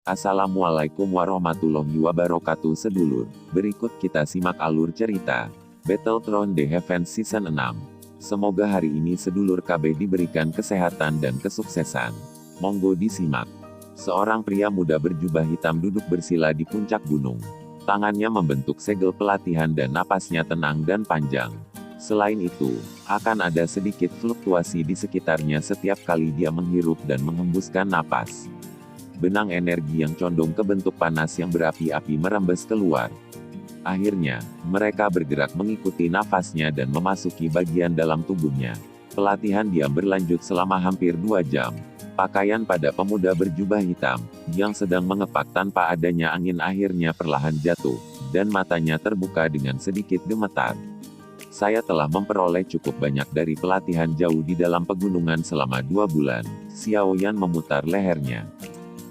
Assalamualaikum warahmatullahi wabarakatuh sedulur. Berikut kita simak alur cerita Battletron The Heavens Season 6. Semoga hari ini sedulur KB diberikan kesehatan dan kesuksesan. Monggo disimak. Seorang pria muda berjubah hitam duduk bersila di puncak gunung. Tangannya membentuk segel pelatihan dan napasnya tenang dan panjang. Selain itu, akan ada sedikit fluktuasi di sekitarnya setiap kali dia menghirup dan menghembuskan napas. Benang energi yang condong ke bentuk panas yang berapi-api merembes keluar. Akhirnya, mereka bergerak mengikuti nafasnya dan memasuki bagian dalam tubuhnya. Pelatihan diam berlanjut selama hampir 2 jam. Pakaian pada pemuda berjubah hitam, yang sedang mengepak tanpa adanya angin akhirnya perlahan jatuh, dan matanya terbuka dengan sedikit gemetar. Saya telah memperoleh cukup banyak dari pelatihan jauh di dalam pegunungan selama 2 bulan. Xiao Yan memutar lehernya.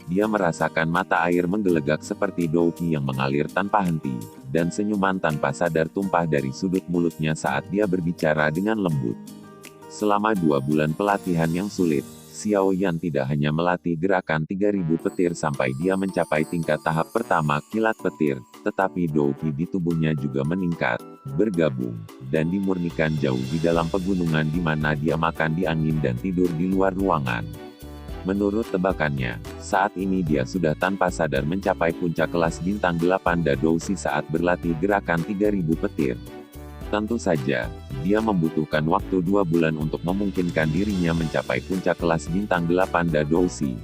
Dia merasakan mata air menggelegak seperti douki yang mengalir tanpa henti, dan senyuman tanpa sadar tumpah dari sudut mulutnya saat dia berbicara dengan lembut. Selama 2 bulan pelatihan yang sulit, Xiao Yan tidak hanya melatih gerakan 3000 petir sampai dia mencapai tingkat tahap pertama kilat petir, tetapi douki di tubuhnya juga meningkat, bergabung, dan dimurnikan jauh di dalam pegunungan di mana dia makan di angin dan tidur di luar ruangan. Menurut tebakannya, saat ini dia sudah tanpa sadar mencapai puncak kelas bintang 8 Dadoushi saat berlatih gerakan 3000 petir. Tentu saja, dia membutuhkan waktu 2 bulan untuk memungkinkan dirinya mencapai puncak kelas bintang 8 Dadoushi.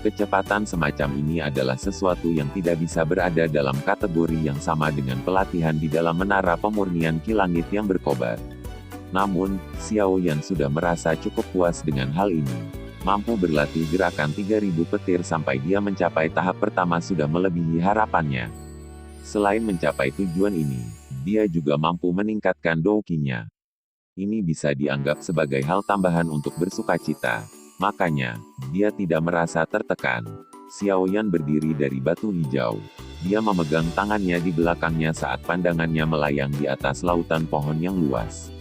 Kecepatan semacam ini adalah sesuatu yang tidak bisa berada dalam kategori yang sama dengan pelatihan di dalam menara pemurnian ki langit yang berkobar. Namun, Xiao Yan sudah merasa cukup puas dengan hal ini. Mampu berlatih gerakan 3000 petir sampai dia mencapai tahap pertama sudah melebihi harapannya. Selain mencapai tujuan ini, dia juga mampu meningkatkan doukinya. Ini bisa dianggap sebagai hal tambahan untuk bersukacita. Makanya, dia tidak merasa tertekan. Xiao Yan berdiri dari batu hijau. Dia memegang tangannya di belakangnya saat pandangannya melayang di atas lautan pohon yang luas.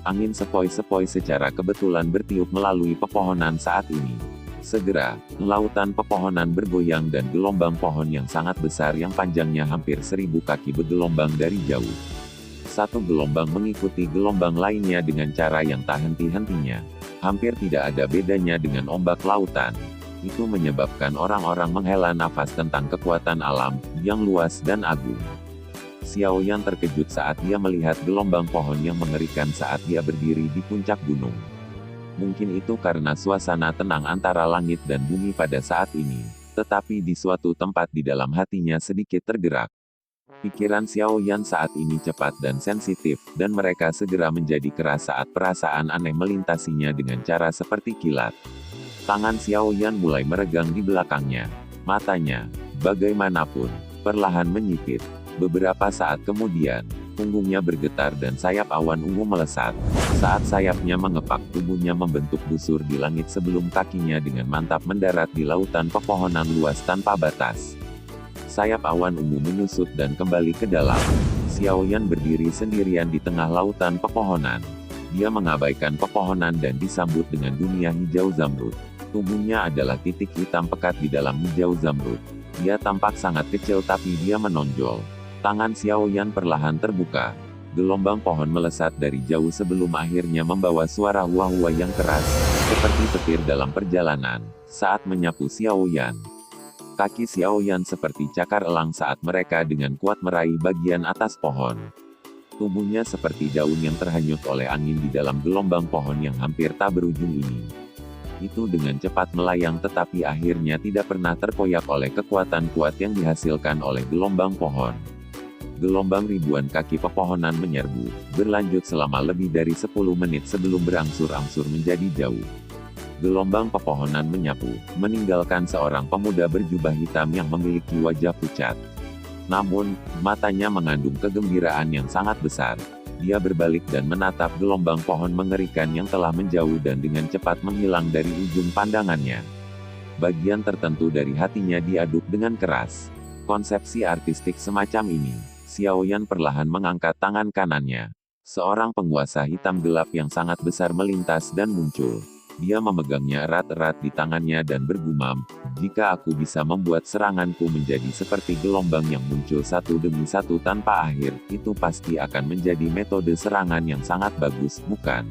Angin sepoi-sepoi secara kebetulan bertiup melalui pepohonan saat ini. Segera, lautan pepohonan bergoyang dan gelombang pohon yang sangat besar yang panjangnya hampir 1000 kaki bergelombang dari jauh. Satu gelombang mengikuti gelombang lainnya dengan cara yang tak henti-hentinya. Hampir tidak ada bedanya dengan ombak lautan. Itu menyebabkan orang-orang menghela nafas tentang kekuatan alam, yang luas dan agung. Xiao Yan terkejut saat dia melihat gelombang pohon yang mengerikan saat dia berdiri di puncak gunung. Mungkin itu karena suasana tenang antara langit dan bumi pada saat ini, tetapi di suatu tempat di dalam hatinya sedikit tergerak. Pikiran Xiao Yan saat ini cepat dan sensitif, dan mereka segera menjadi keras saat perasaan aneh melintasinya dengan cara seperti kilat. Tangan Xiao Yan mulai meregang di belakangnya. Matanya, bagaimanapun, perlahan menyipit. Beberapa saat kemudian, punggungnya bergetar dan sayap awan ungu melesat. Saat sayapnya mengepak, tubuhnya membentuk busur di langit sebelum kakinya dengan mantap mendarat di lautan pepohonan luas tanpa batas. Sayap awan ungu menyusut dan kembali ke dalam. Xiao Yan berdiri sendirian di tengah lautan pepohonan. Dia mengabaikan pepohonan dan disambut dengan dunia hijau zamrud. Tubuhnya adalah titik hitam pekat di dalam hijau zamrud. Dia tampak sangat kecil tapi dia menonjol. Tangan Xiao Yan perlahan terbuka. Gelombang pohon melesat dari jauh sebelum akhirnya membawa suara hua-hua yang keras, seperti petir dalam perjalanan, saat menyapu Xiao Yan. Kaki Xiao Yan seperti cakar elang saat mereka dengan kuat meraih bagian atas pohon. Tubuhnya seperti daun yang terhanyut oleh angin di dalam gelombang pohon yang hampir tak berujung ini. Itu dengan cepat melayang tetapi akhirnya tidak pernah terkoyak oleh kekuatan kuat yang dihasilkan oleh gelombang pohon. Gelombang ribuan kaki pepohonan menyerbu, berlanjut selama lebih dari 10 menit sebelum berangsur-angsur menjadi jauh. Gelombang pepohonan menyapu, meninggalkan seorang pemuda berjubah hitam yang memiliki wajah pucat. Namun, matanya mengandung kegembiraan yang sangat besar. Dia berbalik dan menatap gelombang pohon mengerikan yang telah menjauh dan dengan cepat menghilang dari ujung pandangannya. Bagian tertentu dari hatinya diaduk dengan keras. Konsepsi artistik semacam ini. Xiao Yan perlahan mengangkat tangan kanannya. Seorang penguasa hitam gelap yang sangat besar melintas dan muncul. Dia memegangnya erat-erat di tangannya dan bergumam, "Jika aku bisa membuat seranganku menjadi seperti gelombang yang muncul satu demi satu tanpa akhir, itu pasti akan menjadi metode serangan yang sangat bagus, bukan?"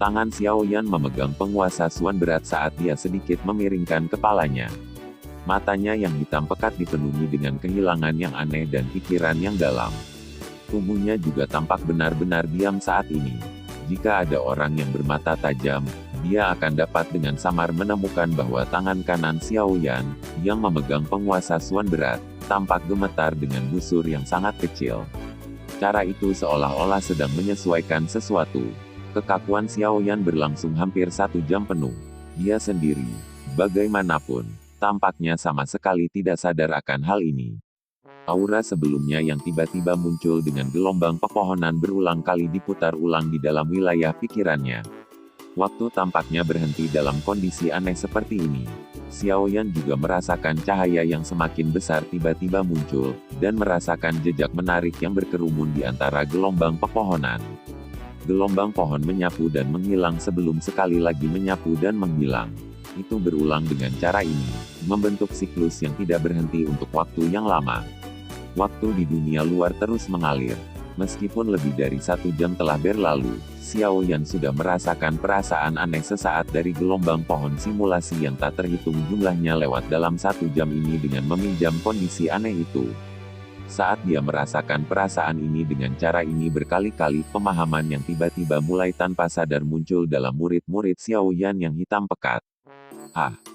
Tangan Xiao Yan memegang penguasa Suan berat saat dia sedikit memiringkan kepalanya. Matanya yang hitam pekat dipenuhi dengan kehilangan yang aneh dan pikiran yang dalam. Tubuhnya juga tampak benar-benar diam saat ini. Jika ada orang yang bermata tajam, dia akan dapat dengan samar menemukan bahwa tangan kanan Xiao Yan, yang memegang penguasa Suan berat, tampak gemetar dengan busur yang sangat kecil. Cara itu seolah-olah sedang menyesuaikan sesuatu. Kekakuan Xiao Yan berlangsung hampir 1 jam penuh. Dia sendiri, bagaimanapun, tampaknya sama sekali tidak sadar akan hal ini. Aura sebelumnya yang tiba-tiba muncul dengan gelombang pepohonan berulang kali diputar ulang di dalam wilayah pikirannya. Waktu tampaknya berhenti dalam kondisi aneh seperti ini. Xiao Yan juga merasakan cahaya yang semakin besar tiba-tiba muncul, dan merasakan jejak menarik yang berkerumun di antara gelombang pepohonan. Gelombang pohon menyapu dan menghilang sebelum sekali lagi menyapu dan menghilang. Itu berulang dengan cara ini, membentuk siklus yang tidak berhenti untuk waktu yang lama. Waktu di dunia luar terus mengalir. Meskipun lebih dari 1 jam telah berlalu, Xiao Yan sudah merasakan perasaan aneh sesaat dari gelombang pohon simulasi yang tak terhitung jumlahnya lewat dalam 1 jam ini dengan meminjam kondisi aneh itu. Saat dia merasakan perasaan ini dengan cara ini berkali-kali, pemahaman yang tiba-tiba mulai tanpa sadar muncul dalam murid-murid Xiao Yan yang hitam pekat.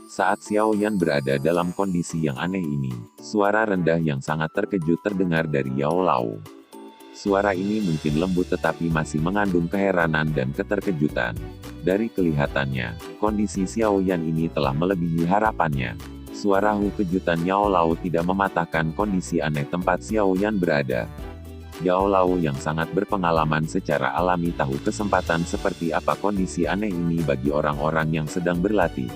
Saat Xiao Yan berada dalam kondisi yang aneh ini, suara rendah yang sangat terkejut terdengar dari Yao Lao. Suara ini mungkin lembut tetapi masih mengandung keheranan dan keterkejutan. Dari kelihatannya, kondisi Xiao Yan ini telah melebihi harapannya. Suara kejutan Yao Lao tidak mematahkan kondisi aneh tempat Xiao Yan berada. Yao Lao yang sangat berpengalaman secara alami tahu kesempatan seperti apa kondisi aneh ini bagi orang-orang yang sedang berlatih.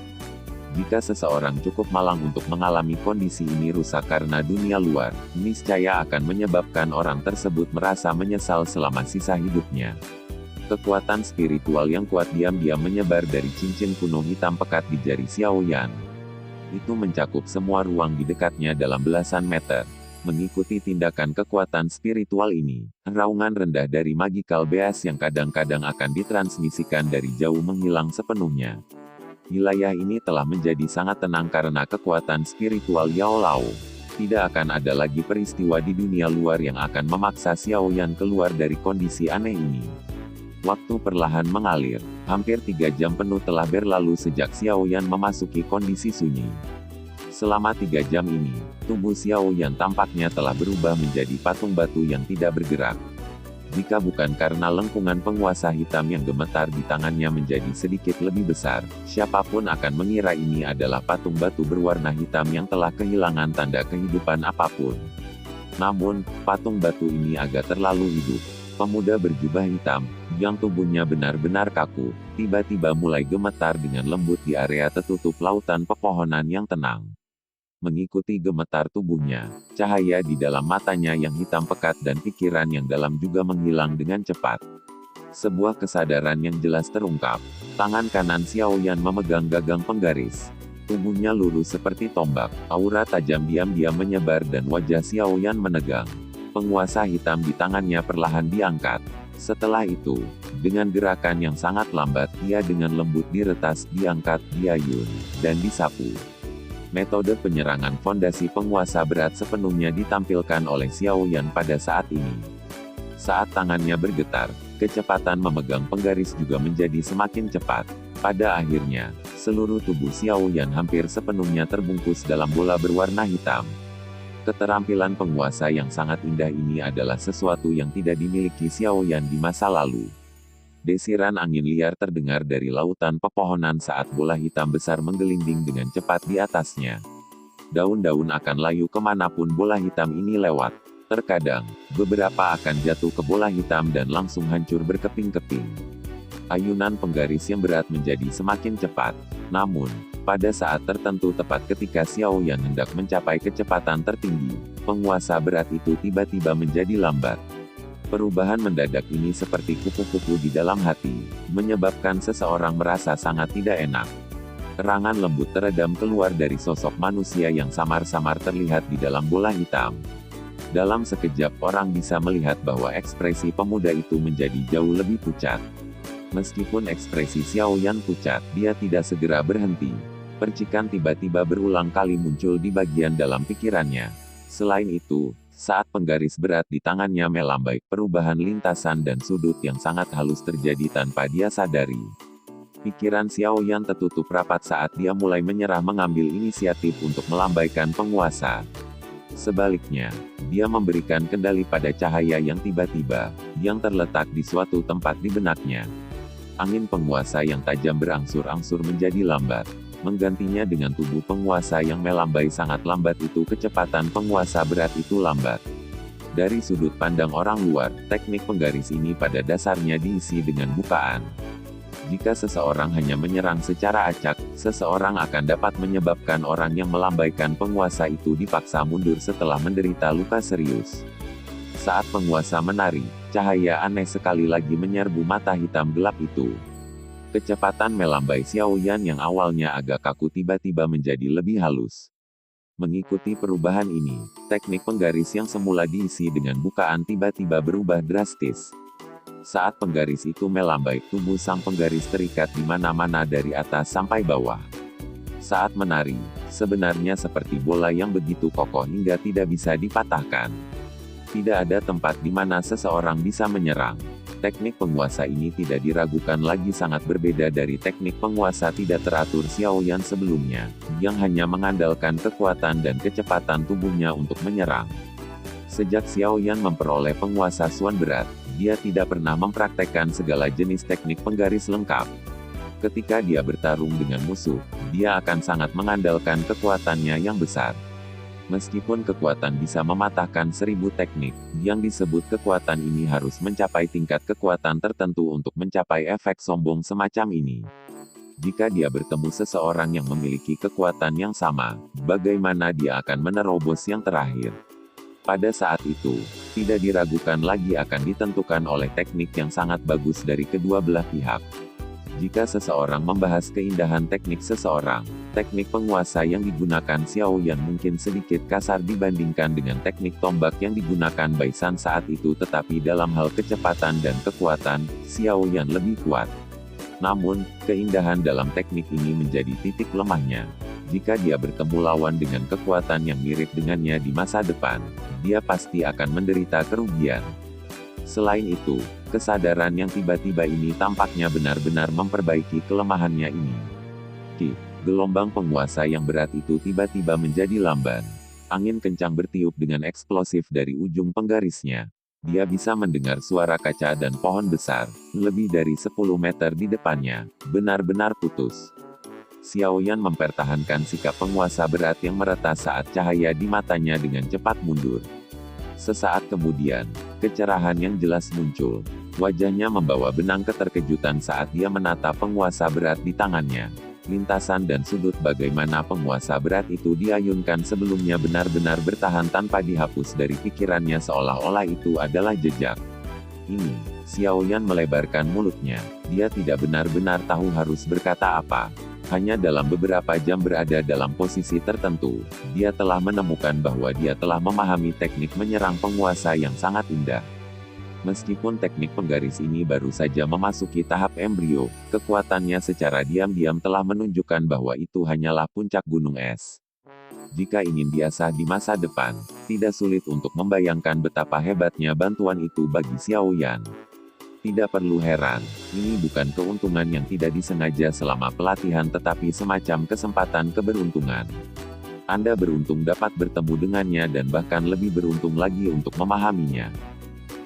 Jika seseorang cukup malang untuk mengalami kondisi ini rusak karena dunia luar, niscaya akan menyebabkan orang tersebut merasa menyesal selama sisa hidupnya. Kekuatan spiritual yang kuat diam-diam menyebar dari cincin kuno hitam pekat di jari Xiao Yan. Itu mencakup semua ruang di dekatnya dalam belasan meter. Mengikuti tindakan kekuatan spiritual ini, raungan rendah dari magical beast yang kadang-kadang akan ditransmisikan dari jauh menghilang sepenuhnya. Wilayah ini telah menjadi sangat tenang karena kekuatan spiritual Yao Lao. Tidak akan ada lagi peristiwa di dunia luar yang akan memaksa Xiao Yan keluar dari kondisi aneh ini. Waktu perlahan mengalir, hampir 3 jam penuh telah berlalu sejak Xiao Yan memasuki kondisi sunyi. Selama 3 jam ini, tubuh Xiao Yan tampaknya telah berubah menjadi patung batu yang tidak bergerak. Jika bukan karena lengkungan penguasa hitam yang gemetar di tangannya menjadi sedikit lebih besar, siapapun akan mengira ini adalah patung batu berwarna hitam yang telah kehilangan tanda kehidupan apapun. Namun, patung batu ini agak terlalu hidup. Pemuda berjubah hitam, yang tubuhnya benar-benar kaku, tiba-tiba mulai gemetar dengan lembut di area tertutup lautan pepohonan yang tenang. Mengikuti gemetar tubuhnya, cahaya di dalam matanya yang hitam pekat dan pikiran yang dalam juga menghilang dengan cepat. Sebuah kesadaran yang jelas terungkap. Tangan kanan Xiao Yan memegang gagang penggaris. Tubuhnya lurus seperti tombak, aura tajam diam-diam menyebar dan wajah Xiao Yan menegang. Penguasa hitam di tangannya perlahan diangkat. Setelah itu, dengan gerakan yang sangat lambat, ia dengan lembut diretas, diangkat, diayun, dan disapu. Metode penyerangan fondasi penguasa berat sepenuhnya ditampilkan oleh Xiao Yan pada saat ini. Saat tangannya bergetar, kecepatan memegang penggaris juga menjadi semakin cepat. Pada akhirnya, seluruh tubuh Xiao Yan hampir sepenuhnya terbungkus dalam bola berwarna hitam. Keterampilan penguasa yang sangat indah ini adalah sesuatu yang tidak dimiliki Xiao Yan di masa lalu. Desiran angin liar terdengar dari lautan pepohonan saat bola hitam besar menggelinding dengan cepat di atasnya. Daun-daun akan layu kemanapun bola hitam ini lewat. Terkadang, beberapa akan jatuh ke bola hitam dan langsung hancur berkeping-keping. Ayunan penggaris yang berat menjadi semakin cepat. Namun, pada saat tertentu tepat ketika Xiao Yan hendak mencapai kecepatan tertinggi, penguasa berat itu tiba-tiba menjadi lambat. Perubahan mendadak ini seperti kupu-kupu di dalam hati, menyebabkan seseorang merasa sangat tidak enak. Terangan lembut teredam keluar dari sosok manusia yang samar-samar terlihat di dalam bola hitam. Dalam sekejap orang bisa melihat bahwa ekspresi pemuda itu menjadi jauh lebih pucat. Meskipun ekspresi Xiao Yan pucat, dia tidak segera berhenti. Percikan tiba-tiba berulang kali muncul di bagian dalam pikirannya. Selain itu, saat penggaris berat di tangannya melambai, perubahan lintasan dan sudut yang sangat halus terjadi tanpa dia sadari. Pikiran Xiao Yan tertutup rapat saat dia mulai menyerah mengambil inisiatif untuk melambaikan penguasa. Sebaliknya, dia memberikan kendali pada cahaya yang tiba-tiba, yang terletak di suatu tempat di benaknya. Angin penguasa yang tajam berangsur-angsur menjadi lambat. Menggantinya dengan tubuh penguasa yang melambai sangat lambat itu kecepatan penguasa berat itu lambat. Dari sudut pandang orang luar, teknik penggaris ini pada dasarnya diisi dengan bukaan. Jika seseorang hanya menyerang secara acak, seseorang akan dapat menyebabkan orang yang melambaikan penguasa itu dipaksa mundur setelah menderita luka serius. Saat penguasa menari, cahaya aneh sekali lagi menyerbu mata hitam gelap itu. Kecepatan melambai Xiao Yan yang awalnya agak kaku tiba-tiba menjadi lebih halus. Mengikuti perubahan ini, teknik penggaris yang semula diisi dengan bukaan tiba-tiba berubah drastis. Saat penggaris itu melambai, tubuh sang penggaris terikat di mana-mana dari atas sampai bawah. Saat menari, sebenarnya seperti bola yang begitu kokoh hingga tidak bisa dipatahkan. Tidak ada tempat di mana seseorang bisa menyerang. Teknik penguasa ini tidak diragukan lagi sangat berbeda dari teknik penguasa tidak teratur Xiao Yan sebelumnya, yang hanya mengandalkan kekuatan dan kecepatan tubuhnya untuk menyerang. Sejak Xiao Yan memperoleh penguasaan berat, dia tidak pernah mempraktekkan segala jenis teknik penggaris lengkap. Ketika dia bertarung dengan musuh, dia akan sangat mengandalkan kekuatannya yang besar. Meskipun kekuatan bisa mematahkan 1000 teknik, yang disebut kekuatan ini harus mencapai tingkat kekuatan tertentu untuk mencapai efek sombong semacam ini. Jika dia bertemu seseorang yang memiliki kekuatan yang sama, bagaimana dia akan menerobos yang terakhir? Pada saat itu, tidak diragukan lagi akan ditentukan oleh teknik yang sangat bagus dari kedua belah pihak. Jika seseorang membahas keindahan teknik seseorang, teknik penguasa yang digunakan Xiao Yan mungkin sedikit kasar dibandingkan dengan teknik tombak yang digunakan Bai San saat itu, tetapi dalam hal kecepatan dan kekuatan, Xiao Yan lebih kuat. Namun, keindahan dalam teknik ini menjadi titik lemahnya. Jika dia bertemu lawan dengan kekuatan yang mirip dengannya di masa depan, dia pasti akan menderita kerugian. Selain itu, kesadaran yang tiba-tiba ini tampaknya benar-benar memperbaiki kelemahannya ini. Gelombang penguasa yang berat itu tiba-tiba menjadi lamban. Angin kencang bertiup dengan eksplosif dari ujung penggarisnya. Dia bisa mendengar suara kaca dan pohon besar, lebih dari 10 meter di depannya, benar-benar putus. Xiao Yan mempertahankan sikap penguasa berat yang meretas saat cahaya di matanya dengan cepat mundur. Sesaat kemudian, kecerahan yang jelas muncul. Wajahnya membawa benang keterkejutan saat dia menatap penguasa berat di tangannya. Lintasan dan sudut bagaimana penguasa berat itu diayunkan sebelumnya benar-benar bertahan tanpa dihapus dari pikirannya seolah-olah itu adalah jejak. Ini, Xiao Yan melebarkan mulutnya. Dia tidak benar-benar tahu harus berkata apa. Hanya dalam beberapa jam berada dalam posisi tertentu, dia telah menemukan bahwa dia telah memahami teknik menyerang penguasa yang sangat indah. Meskipun teknik penggaris ini baru saja memasuki tahap embrio, kekuatannya secara diam-diam telah menunjukkan bahwa itu hanyalah puncak gunung es. Jika ingin diasah di masa depan, tidak sulit untuk membayangkan betapa hebatnya bantuan itu bagi Xiao Yan. Tidak perlu heran, ini bukan keuntungan yang tidak disengaja selama pelatihan tetapi semacam kesempatan keberuntungan. Anda beruntung dapat bertemu dengannya dan bahkan lebih beruntung lagi untuk memahaminya.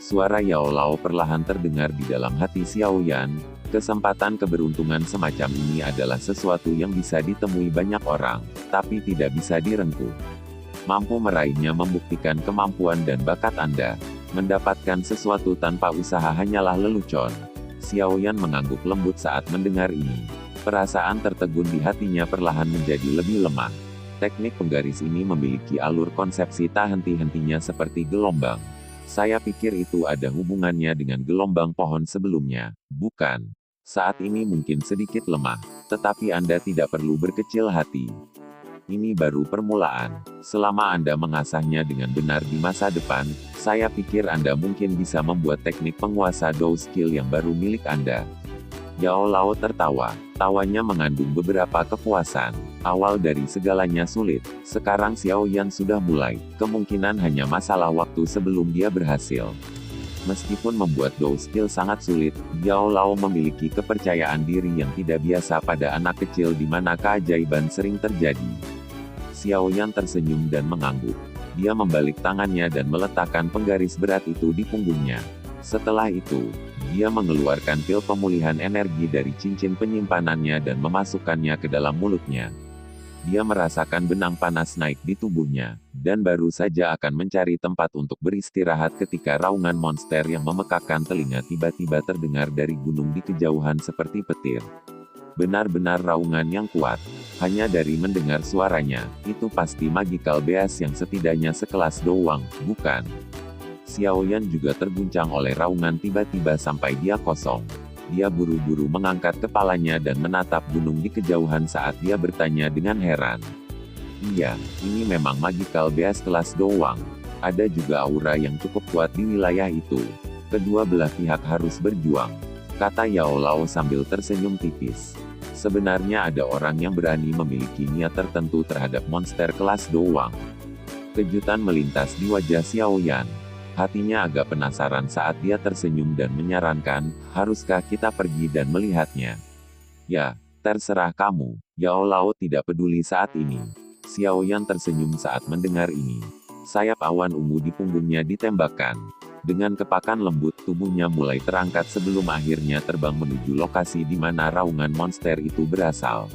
Suara Yao Lao perlahan terdengar di dalam hati Xiao Yan. Kesempatan keberuntungan semacam ini adalah sesuatu yang bisa ditemui banyak orang, tapi tidak bisa direngkuh. Mampu meraihnya membuktikan kemampuan dan bakat Anda. Mendapatkan sesuatu tanpa usaha hanyalah lelucon. Xiao Yan mengangguk lembut saat mendengar ini. Perasaan tertegun di hatinya perlahan menjadi lebih lemah. Teknik penggaris ini memiliki alur konsepsi tak henti-hentinya seperti gelombang. Saya pikir itu ada hubungannya dengan gelombang pohon sebelumnya, bukan? Saat ini mungkin sedikit lemah, tetapi Anda tidak perlu berkecil hati. Ini baru permulaan. Selama Anda mengasahnya dengan benar di masa depan, saya pikir Anda mungkin bisa membuat teknik penguasa Dou skill yang baru milik Anda. Yao Lao tertawa. Tawanya mengandung beberapa kepuasan. Awal dari segalanya sulit. Sekarang Xiao Yan sudah mulai. Kemungkinan hanya masalah waktu sebelum dia berhasil. Meskipun membuat Dou skill sangat sulit, Yao Lao memiliki kepercayaan diri yang tidak biasa pada anak kecil di mana keajaiban sering terjadi. Xiao Yan tersenyum dan mengangguk. Dia membalik tangannya dan meletakkan penggaris berat itu di punggungnya. Setelah itu, dia mengeluarkan pil pemulihan energi dari cincin penyimpanannya dan memasukkannya ke dalam mulutnya. Dia merasakan benang panas naik di tubuhnya, dan baru saja akan mencari tempat untuk beristirahat ketika raungan monster yang memekakkan telinga tiba-tiba terdengar dari gunung di kejauhan seperti petir. Benar-benar raungan yang kuat. Hanya dari mendengar suaranya, itu pasti magical beast yang setidaknya sekelas doang, bukan? Xiao Yan juga terguncang oleh raungan tiba-tiba sampai dia kosong. Dia buru-buru mengangkat kepalanya dan menatap gunung di kejauhan saat dia bertanya dengan heran. Iya, ini memang magical beast kelas doang. Ada juga aura yang cukup kuat di wilayah itu. Kedua belah pihak harus berjuang, kata Yao Lao sambil tersenyum tipis. Sebenarnya ada orang yang berani memiliki niat tertentu terhadap monster kelas doang. Kejutan melintas di wajah Xiao Yan. Hatinya agak penasaran saat dia tersenyum dan menyarankan, haruskah kita pergi dan melihatnya? Ya, terserah kamu. Yao Lao tidak peduli saat ini. Xiao Yan tersenyum saat mendengar ini. Sayap awan ungu di punggungnya ditembakkan. Dengan kepakan lembut, tubuhnya mulai terangkat sebelum akhirnya terbang menuju lokasi di mana raungan monster itu berasal.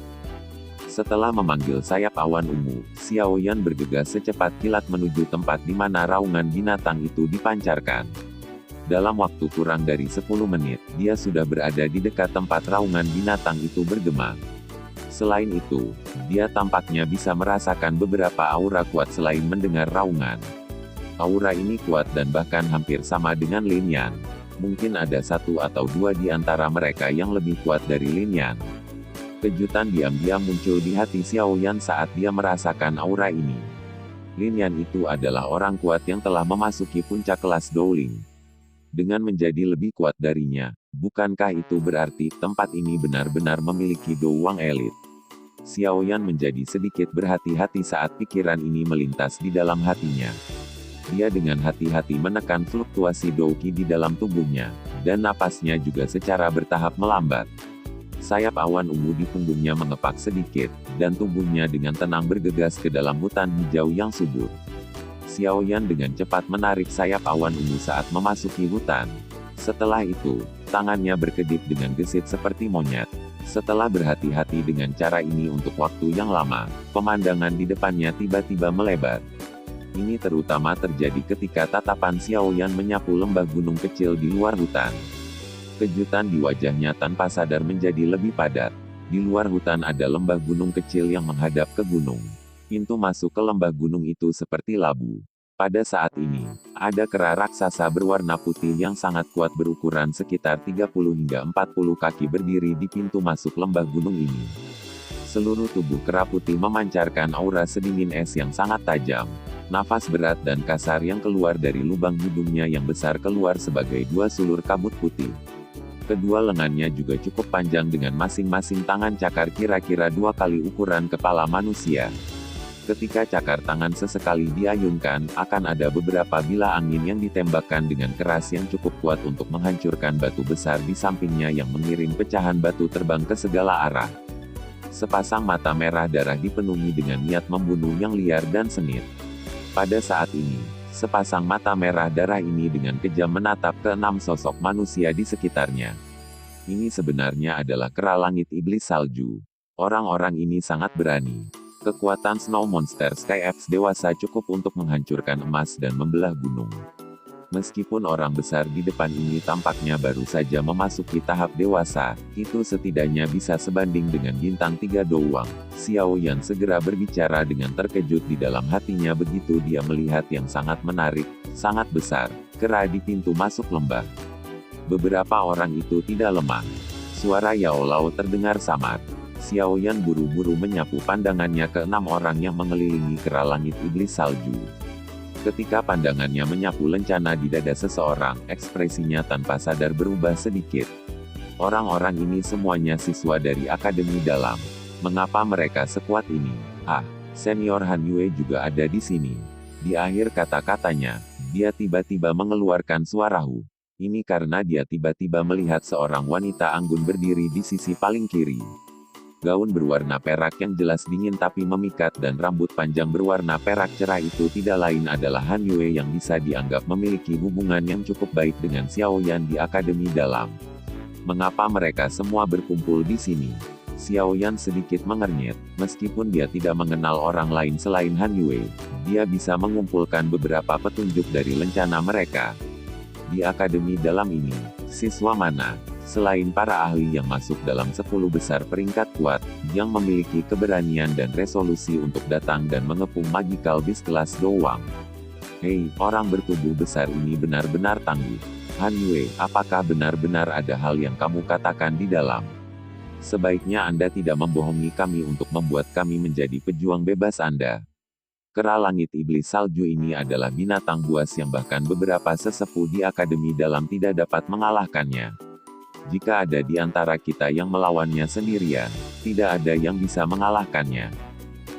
Setelah memanggil sayap awan ungu, Xiao Yan bergegas secepat kilat menuju tempat di mana raungan binatang itu dipancarkan. Dalam waktu kurang dari 10 menit, dia sudah berada di dekat tempat raungan binatang itu bergema. Selain itu, dia tampaknya bisa merasakan beberapa aura kuat selain mendengar raungan. Aura ini kuat dan bahkan hampir sama dengan Lin Yan. Mungkin ada satu atau dua di antara mereka yang lebih kuat dari Lin Yan. Kejutan diam-diam muncul di hati Xiao Yan saat dia merasakan aura ini. Lin Yan itu adalah orang kuat yang telah memasuki puncak kelas Douling. Dengan menjadi lebih kuat darinya, bukankah itu berarti tempat ini benar-benar memiliki douang elit? Xiao Yan menjadi sedikit berhati-hati saat pikiran ini melintas di dalam hatinya. Dia dengan hati-hati menekan fluktuasi douqi di dalam tubuhnya, dan napasnya juga secara bertahap melambat. Sayap awan ungu di punggungnya mengepak sedikit, dan tubuhnya dengan tenang bergegas ke dalam hutan hijau yang subur. Xiao Yan dengan cepat menarik sayap awan ungu saat memasuki hutan. Setelah itu, tangannya berkedip dengan gesit seperti monyet. Setelah berhati-hati dengan cara ini untuk waktu yang lama, pemandangan di depannya tiba-tiba melebar. Ini terutama terjadi ketika tatapan Xiao Yan menyapu lembah gunung kecil di luar hutan. Kejutan di wajahnya tanpa sadar menjadi lebih padat. Di luar hutan ada lembah gunung kecil yang menghadap ke gunung. Pintu masuk ke lembah gunung itu seperti labu. Pada saat ini, ada kera raksasa berwarna putih yang sangat kuat berukuran sekitar 30 hingga 40 kaki berdiri di pintu masuk lembah gunung ini. Seluruh tubuh kera putih memancarkan aura sedingin es yang sangat tajam. Nafas berat dan kasar yang keluar dari lubang hidungnya yang besar keluar sebagai dua sulur kabut putih. Kedua lengannya juga cukup panjang dengan masing-masing tangan cakar kira-kira 2 kali ukuran kepala manusia. Ketika cakar tangan sesekali diayunkan, akan ada beberapa bilah angin yang ditembakkan dengan keras yang cukup kuat untuk menghancurkan batu besar di sampingnya yang mengirim pecahan batu terbang ke segala arah. Sepasang mata merah darah dipenuhi dengan niat membunuh yang liar dan sengit. Pada saat ini, sepasang mata merah darah ini dengan kejam menatap ke 6 sosok manusia di sekitarnya. Ini sebenarnya adalah kera langit iblis salju. Orang-orang ini sangat berani. Kekuatan Snow Monster Sky Apes dewasa cukup untuk menghancurkan emas dan membelah gunung. Meskipun orang besar di depan ini tampaknya baru saja memasuki tahap dewasa, itu setidaknya bisa sebanding dengan bintang 3 doang. Xiao Yan segera berbicara dengan terkejut di dalam hatinya begitu dia melihat yang sangat menarik, sangat besar. kera di pintu masuk lembah. Beberapa orang itu tidak lemah. Suara Yao Lao terdengar samar. Xiaoyan buru-buru menyapu pandangannya ke 6 orang yang mengelilingi kera langit iblis salju. Ketika pandangannya menyapu lencana di dada seseorang, ekspresinya tanpa sadar berubah sedikit. Orang-orang ini semuanya siswa dari Akademi Dalam. Mengapa mereka sekuat ini? Ah, Senior Han Yue juga ada di sini. Di akhir kata-katanya, dia tiba-tiba mengeluarkan suara hu. Ini karena dia tiba-tiba melihat seorang wanita anggun berdiri di sisi paling kiri. Gaun berwarna perak yang jelas dingin tapi memikat dan rambut panjang berwarna perak cerah itu tidak lain adalah Han Yue yang bisa dianggap memiliki hubungan yang cukup baik dengan Xiaoyan di Akademi Dalam. Mengapa mereka semua berkumpul di sini? Xiaoyan sedikit mengernyit. Meskipun dia tidak mengenal orang lain selain Han Yue, dia bisa mengumpulkan beberapa petunjuk dari lencana mereka. Di Akademi Dalam ini, siswa mana, selain para ahli yang masuk dalam 10 besar peringkat kuat, yang memiliki keberanian dan resolusi untuk datang dan mengepung Magical Beast kelas doang? Hei, orang bertubuh besar ini benar-benar tangguh. Han Yue, apakah benar-benar ada hal yang kamu katakan di dalam? Sebaiknya Anda tidak membohongi kami untuk membuat kami menjadi pejuang bebas Anda. Kera langit iblis salju ini adalah binatang buas yang bahkan beberapa sesepuh di Akademi Dalam tidak dapat mengalahkannya. Jika ada di antara kita yang melawannya sendirian, tidak ada yang bisa mengalahkannya.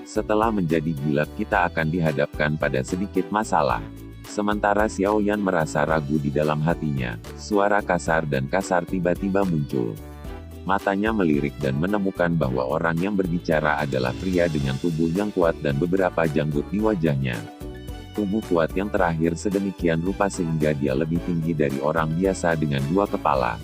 Setelah menjadi gila, kita akan dihadapkan pada sedikit masalah. Sementara Xiaoyan merasa ragu di dalam hatinya, suara kasar dan kasar tiba-tiba muncul. Matanya melirik dan menemukan bahwa orang yang berbicara adalah pria dengan tubuh yang kuat dan beberapa janggut di wajahnya. Tubuh kuat yang terakhir sedemikian rupa sehingga dia lebih tinggi dari orang biasa dengan 2 kepala.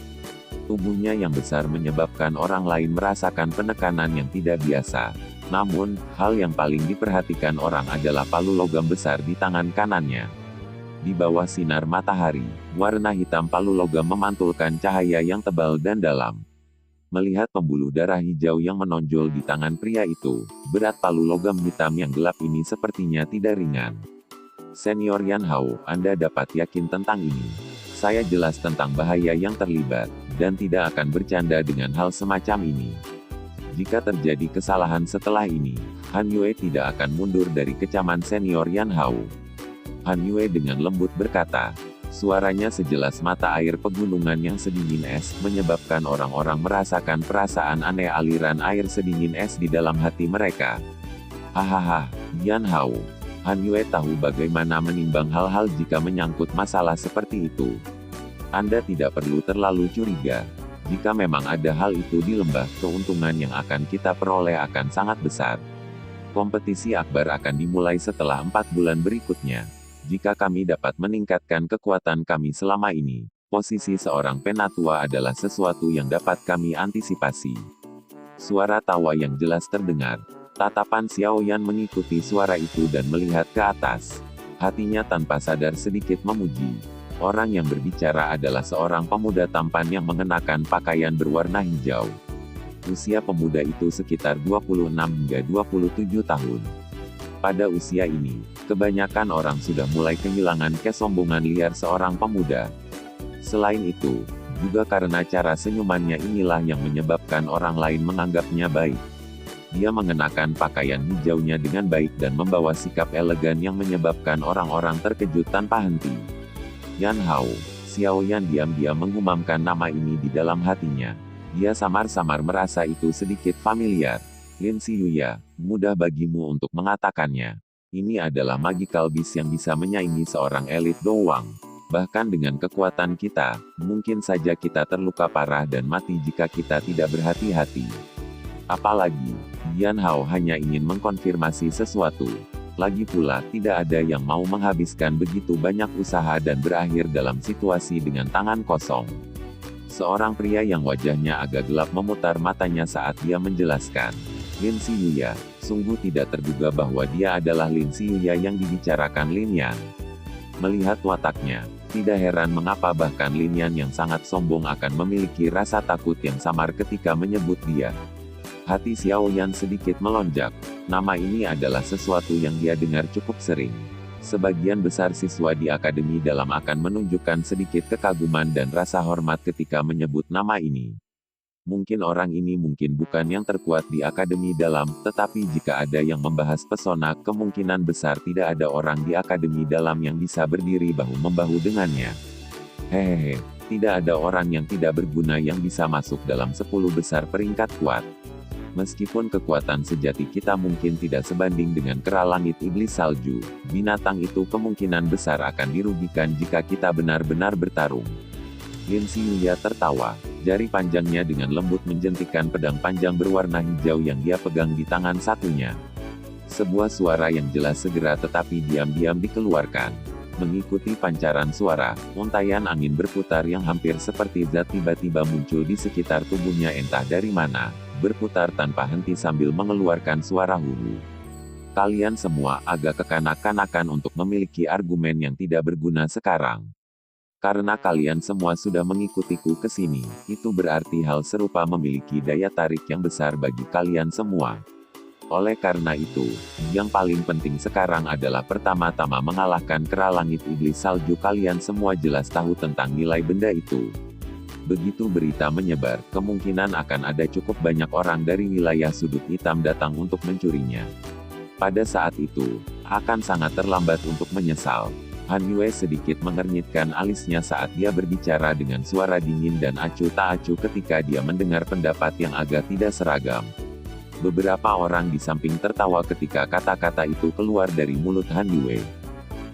Tubuhnya yang besar menyebabkan orang lain merasakan penekanan yang tidak biasa. Namun, hal yang paling diperhatikan orang adalah palu logam besar di tangan kanannya. Di bawah sinar matahari, warna hitam palu logam memantulkan cahaya yang tebal dan dalam. Melihat pembuluh darah hijau yang menonjol di tangan pria itu, berat palu logam hitam yang gelap ini sepertinya tidak ringan. Senior Yan Hao, Anda dapat yakin tentang ini. Saya jelas tentang bahaya yang terlibat, dan tidak akan bercanda dengan hal semacam ini. Jika terjadi kesalahan setelah ini, Han Yue tidak akan mundur dari kecaman Senior Yan Hao. Han Yue dengan lembut berkata. Suaranya sejelas mata air pegunungan yang sedingin es, menyebabkan orang-orang merasakan perasaan aneh aliran air sedingin es di dalam hati mereka. Hahaha, Yan Hao. Han Yue tahu bagaimana menimbang hal-hal jika menyangkut masalah seperti itu. Anda tidak perlu terlalu curiga. Jika memang ada hal itu di lembah, keuntungan yang akan kita peroleh akan sangat besar. Kompetisi akbar akan dimulai setelah 4 bulan berikutnya. Jika kami dapat meningkatkan kekuatan kami selama ini, posisi seorang penatua adalah sesuatu yang dapat kami antisipasi. Suara tawa yang jelas terdengar. Tatapan Xiaoyan mengikuti suara itu dan melihat ke atas. Hatinya tanpa sadar sedikit memuji. Orang yang berbicara adalah seorang pemuda tampan yang mengenakan pakaian berwarna hijau. Usia pemuda itu sekitar 26 hingga 27 tahun. Pada usia ini, kebanyakan orang sudah mulai kehilangan kesombongan liar seorang pemuda. Selain itu, juga karena cara senyumannya inilah yang menyebabkan orang lain menganggapnya baik. Dia mengenakan pakaian hijaunya dengan baik dan membawa sikap elegan yang menyebabkan orang-orang terkejut tanpa henti. Yan Hao, Xiaoyan diam-diam mengumamkan nama ini di dalam hatinya. Dia samar-samar merasa itu sedikit familiar. Lin Xiyuya, mudah bagimu untuk mengatakannya. Ini adalah Magical Beast yang bisa menyaingi seorang elit doang. Bahkan dengan kekuatan kita, mungkin saja kita terluka parah dan mati jika kita tidak berhati-hati. Apalagi, Yan Hao hanya ingin mengkonfirmasi sesuatu. Lagi pula, tidak ada yang mau menghabiskan begitu banyak usaha dan berakhir dalam situasi dengan tangan kosong. Seorang pria yang wajahnya agak gelap memutar matanya saat dia menjelaskan. Lin Xiyuya, sungguh tidak terduga bahwa dia adalah Lin Xiyuya yang dibicarakan Lin Yan. Melihat wataknya, tidak heran mengapa bahkan Lin Yan yang sangat sombong akan memiliki rasa takut yang samar ketika menyebut dia. Hati Xiaoyan sedikit melonjak. Nama ini adalah sesuatu yang dia dengar cukup sering. Sebagian besar siswa di Akademi Dalam akan menunjukkan sedikit kekaguman dan rasa hormat ketika menyebut nama ini. Mungkin orang ini mungkin bukan yang terkuat di Akademi Dalam, tetapi jika ada yang membahas pesona, kemungkinan besar tidak ada orang di Akademi Dalam yang bisa berdiri bahu-membahu dengannya. Hehehe, tidak ada orang yang tidak berguna yang bisa masuk dalam 10 besar peringkat kuat. Meskipun kekuatan sejati kita mungkin tidak sebanding dengan kera langit iblis salju, binatang itu kemungkinan besar akan dirugikan jika kita benar-benar bertarung. Lin Siyuya tertawa. Jari panjangnya dengan lembut menjentikan pedang panjang berwarna hijau yang dia pegang di tangan satunya. Sebuah suara yang jelas segera tetapi diam-diam dikeluarkan. Mengikuti pancaran suara, untaian angin berputar yang hampir seperti zat tiba-tiba muncul di sekitar tubuhnya entah dari mana, berputar tanpa henti sambil mengeluarkan suara huhu. Kalian semua agak kekanak-kanakan untuk memiliki argumen yang tidak berguna sekarang. Karena kalian semua sudah mengikutiku ke sini, itu berarti hal serupa memiliki daya tarik yang besar bagi kalian semua. Oleh karena itu, yang paling penting sekarang adalah pertama-tama mengalahkan kera langit iblis salju. Kalian semua jelas tahu tentang nilai benda itu. Begitu berita menyebar, kemungkinan akan ada cukup banyak orang dari wilayah sudut hitam datang untuk mencurinya. Pada saat itu, akan sangat terlambat untuk menyesal. Han Yue sedikit mengernyitkan alisnya saat dia berbicara dengan suara dingin dan acuh tak acuh ketika dia mendengar pendapat yang agak tidak seragam. Beberapa orang di samping tertawa ketika kata-kata itu keluar dari mulut Han Yue.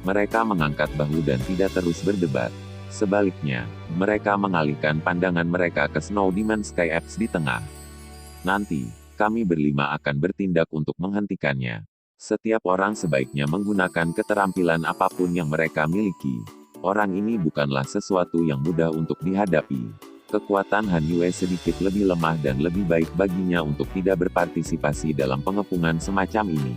Mereka mengangkat bahu dan tidak terus berdebat. Sebaliknya, mereka mengalihkan pandangan mereka ke Snow Demon Sky Apes di tengah. Nanti, kami berlima akan bertindak untuk menghentikannya. Setiap orang sebaiknya menggunakan keterampilan apapun yang mereka miliki. Orang ini bukanlah sesuatu yang mudah untuk dihadapi. Kekuatan Han Yue sedikit lebih lemah dan lebih baik baginya untuk tidak berpartisipasi dalam pengepungan semacam ini.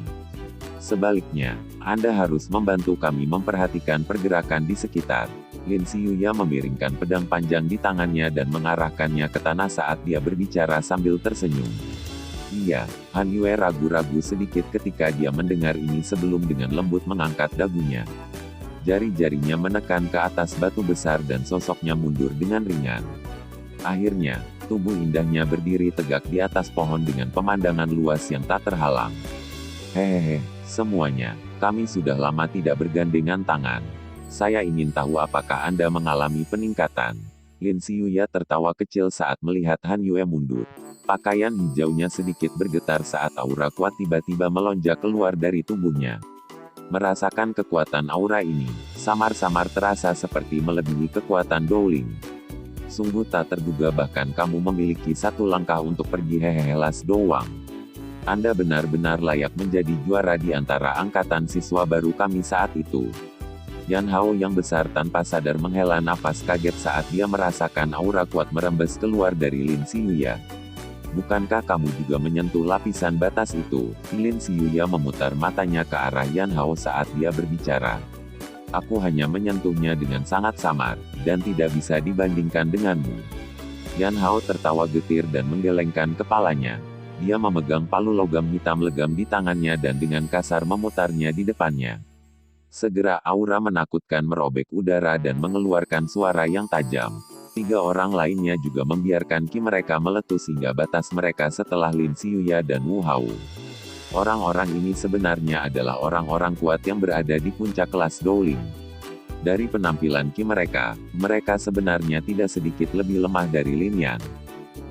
Sebaliknya, Anda harus membantu kami memperhatikan pergerakan di sekitar. Lin Siyuya memiringkan pedang panjang di tangannya dan mengarahkannya ke tanah saat dia berbicara sambil tersenyum. Iya, Han Yue ragu-ragu sedikit ketika dia mendengar ini sebelum dengan lembut mengangkat dagunya. Jari-jarinya menekan ke atas batu besar dan sosoknya mundur dengan ringan. Akhirnya, tubuh indahnya berdiri tegak di atas pohon dengan pemandangan luas yang tak terhalang. Hehehe, semuanya, kami sudah lama tidak bergandengan tangan. Saya ingin tahu apakah Anda mengalami peningkatan. Lin Siyuya tertawa kecil saat melihat Han Yue mundur. Pakaian hijaunya sedikit bergetar saat aura kuat tiba-tiba melonjak keluar dari tubuhnya. Merasakan kekuatan aura ini, samar-samar terasa seperti melebihi kekuatan Dowling. Sungguh tak terduga bahkan kamu memiliki satu langkah untuk pergi. Hehehe, Las Dowang. Anda benar-benar layak menjadi juara di antara angkatan siswa baru kami saat itu. Yan Hao yang besar tanpa sadar menghela nafas kaget saat dia merasakan aura kuat merembes keluar dari Lin Siyuya. Bukankah kamu juga menyentuh lapisan batas itu? Lin Siyuya memutar matanya ke arah Yan Hao saat dia berbicara. Aku hanya menyentuhnya dengan sangat samar, dan tidak bisa dibandingkan denganmu. Yan Hao tertawa getir dan menggelengkan kepalanya. Dia memegang palu logam hitam legam di tangannya dan dengan kasar memutarnya di depannya. Segera aura menakutkan merobek udara dan mengeluarkan suara yang tajam. 3 orang lainnya juga membiarkan ki mereka meletus hingga batas mereka setelah Lin Siyuya dan Wu Hao. Orang-orang ini sebenarnya adalah orang-orang kuat yang berada di puncak kelas Dowling. Dari penampilan ki mereka sebenarnya tidak sedikit lebih lemah dari Lin Yan.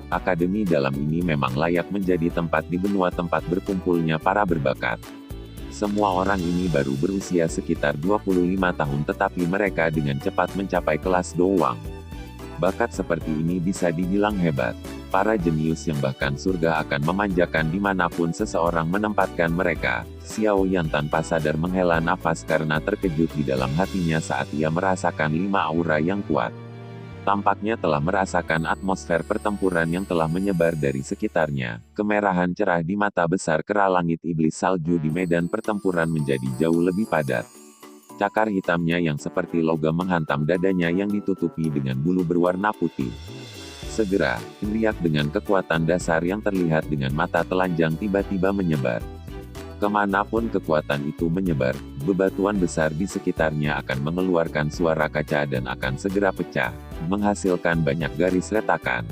Akademi Dalam ini memang layak menjadi tempat di benua tempat berkumpulnya para berbakat. Semua orang ini baru berusia sekitar 25 tahun tetapi mereka dengan cepat mencapai kelas Dowang. Bakat seperti ini bisa dibilang hebat. Para jenius yang bahkan surga akan memanjakan dimanapun seseorang menempatkan mereka. Xiao Yan tanpa sadar menghela nafas karena terkejut di dalam hatinya saat ia merasakan 5 aura yang kuat. Tampaknya telah merasakan atmosfer pertempuran yang telah menyebar dari sekitarnya. Kemerahan cerah di mata besar kera langit iblis salju di medan pertempuran menjadi jauh lebih padat. Cakar hitamnya yang seperti logam menghantam dadanya yang ditutupi dengan bulu berwarna putih. Segera, riak dengan kekuatan dasar yang terlihat dengan mata telanjang tiba-tiba menyebar. Kemanapun kekuatan itu menyebar, bebatuan besar di sekitarnya akan mengeluarkan suara kaca dan akan segera pecah, menghasilkan banyak garis retakan.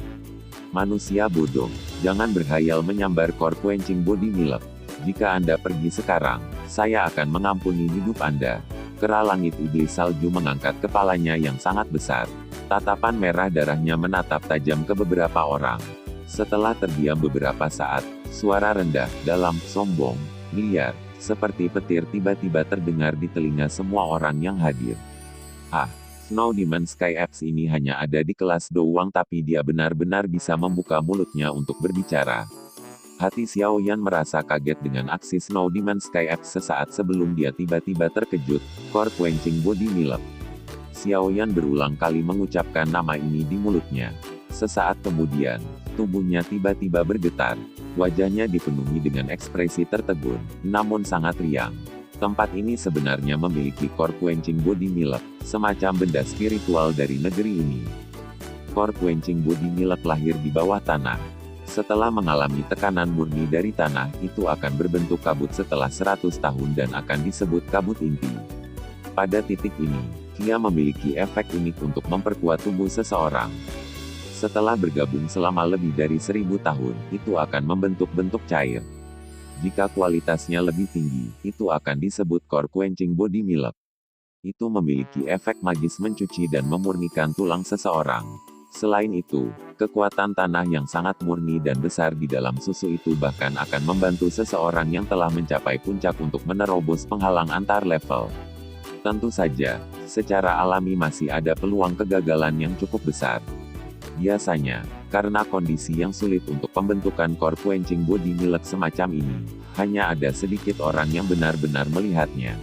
Manusia bodoh, jangan berkhayal menyambar core quenching body milk. Jika Anda pergi sekarang, saya akan mengampuni hidup Anda. Kera langit iblis salju mengangkat kepalanya yang sangat besar. Tatapan merah darahnya menatap tajam ke beberapa orang. Setelah terdiam beberapa saat, suara rendah, dalam, sombong, liar, seperti petir tiba-tiba terdengar di telinga semua orang yang hadir. Snow Demon Sky Apes ini hanya ada di kelas doang tapi dia benar-benar bisa membuka mulutnya untuk berbicara. Hati Xiao Yan merasa kaget dengan aksi Snow Demon Sky Apes sesaat sebelum dia tiba-tiba terkejut, core quenching body milk. Xiao Yan berulang kali mengucapkan nama ini di mulutnya. Sesaat kemudian, tubuhnya tiba-tiba bergetar. Wajahnya dipenuhi dengan ekspresi tertegun, namun sangat riang. Tempat ini sebenarnya memiliki core quenching body milk, semacam benda spiritual dari negeri ini. Core quenching body milk lahir di bawah tanah. Setelah mengalami tekanan murni dari tanah, itu akan berbentuk kabut setelah 100 tahun dan akan disebut kabut inti. Pada titik ini, dia memiliki efek unik untuk memperkuat tubuh seseorang. Setelah bergabung selama lebih dari 1000 tahun, itu akan membentuk bentuk cair. Jika kualitasnya lebih tinggi, itu akan disebut core quenching body milk. Itu memiliki efek magis mencuci dan memurnikan tulang seseorang. Selain itu, kekuatan tanah yang sangat murni dan besar di dalam susu itu bahkan akan membantu seseorang yang telah mencapai puncak untuk menerobos penghalang antar level. Tentu saja, secara alami masih ada peluang kegagalan yang cukup besar. Biasanya, karena kondisi yang sulit untuk pembentukan core quenching body milk semacam ini, hanya ada sedikit orang yang benar-benar melihatnya.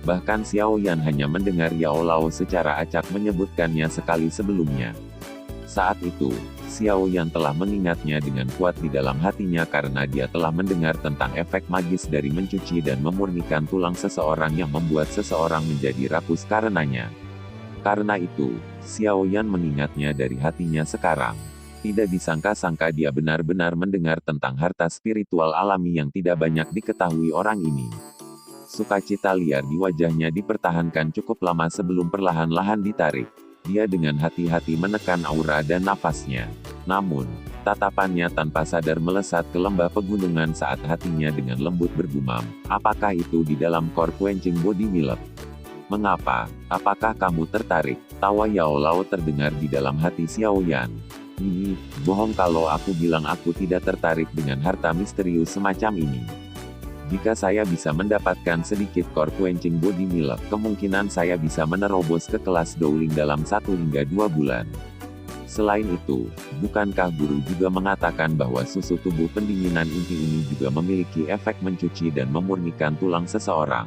Bahkan Xiao Yan hanya mendengar Yao Lao secara acak menyebutkannya sekali sebelumnya. Saat itu, Xiao Yan telah mengingatnya dengan kuat di dalam hatinya karena dia telah mendengar tentang efek magis dari mencuci dan memurnikan tulang seseorang yang membuat seseorang menjadi rakus karenanya. Karena itu, Xiao Yan mengingatnya dari hatinya sekarang. Tidak disangka-sangka dia benar-benar mendengar tentang harta spiritual alami yang tidak banyak diketahui orang ini. Sukacita liar di wajahnya dipertahankan cukup lama sebelum perlahan-lahan ditarik. Dia dengan hati-hati menekan aura dan nafasnya. Namun, tatapannya tanpa sadar melesat ke lembah pegunungan saat hatinya dengan lembut bergumam, apakah itu di dalam core quenching body milk? Mengapa? Apakah kamu tertarik? Tawa Yao Lao terdengar di dalam hati Xiao Yan. Bohong kalau aku bilang aku tidak tertarik dengan harta misterius semacam ini. Jika saya bisa mendapatkan sedikit core quenching body milk, kemungkinan saya bisa menerobos ke kelas Dowling dalam 1 hingga 2 bulan. Selain itu, bukankah guru juga mengatakan bahwa susu tubuh pendinginan inti ini juga memiliki efek mencuci dan memurnikan tulang seseorang?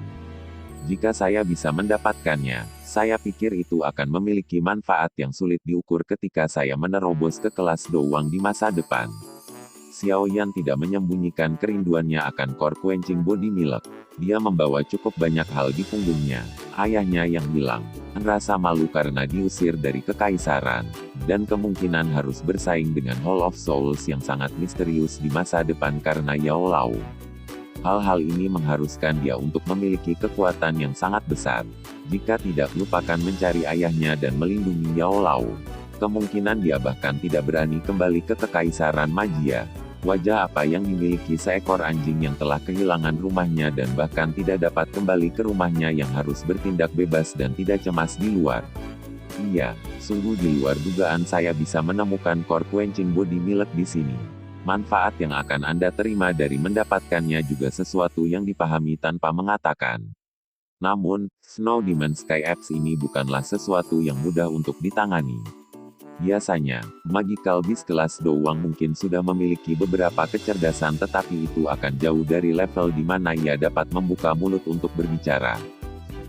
Jika saya bisa mendapatkannya, saya pikir itu akan memiliki manfaat yang sulit diukur ketika saya menerobos ke kelas Dowang di masa depan. Xiao Yan tidak menyembunyikan kerinduannya akan core quenching body milk. Dia membawa cukup banyak hal di punggungnya. Ayahnya yang hilang, rasa malu karena diusir dari kekaisaran, dan kemungkinan harus bersaing dengan Hall of Souls yang sangat misterius di masa depan karena Yao Lao. Hal-hal ini mengharuskan dia untuk memiliki kekuatan yang sangat besar. Jika tidak, lupakan mencari ayahnya dan melindungi Yao Lao. Kemungkinan dia bahkan tidak berani kembali ke kekaisaran magia. Wajah apa yang dimiliki seekor anjing yang telah kehilangan rumahnya dan bahkan tidak dapat kembali ke rumahnya yang harus bertindak bebas dan tidak cemas di luar. Iya, sungguh di luar dugaan saya bisa menemukan core quenching body milk di sini. Manfaat yang akan Anda terima dari mendapatkannya juga sesuatu yang dipahami tanpa mengatakan. Namun, Snow Demon Sky Apes ini bukanlah sesuatu yang mudah untuk ditangani. Biasanya, Magical Beast kelas Dowang mungkin sudah memiliki beberapa kecerdasan tetapi itu akan jauh dari level di mana ia dapat membuka mulut untuk berbicara.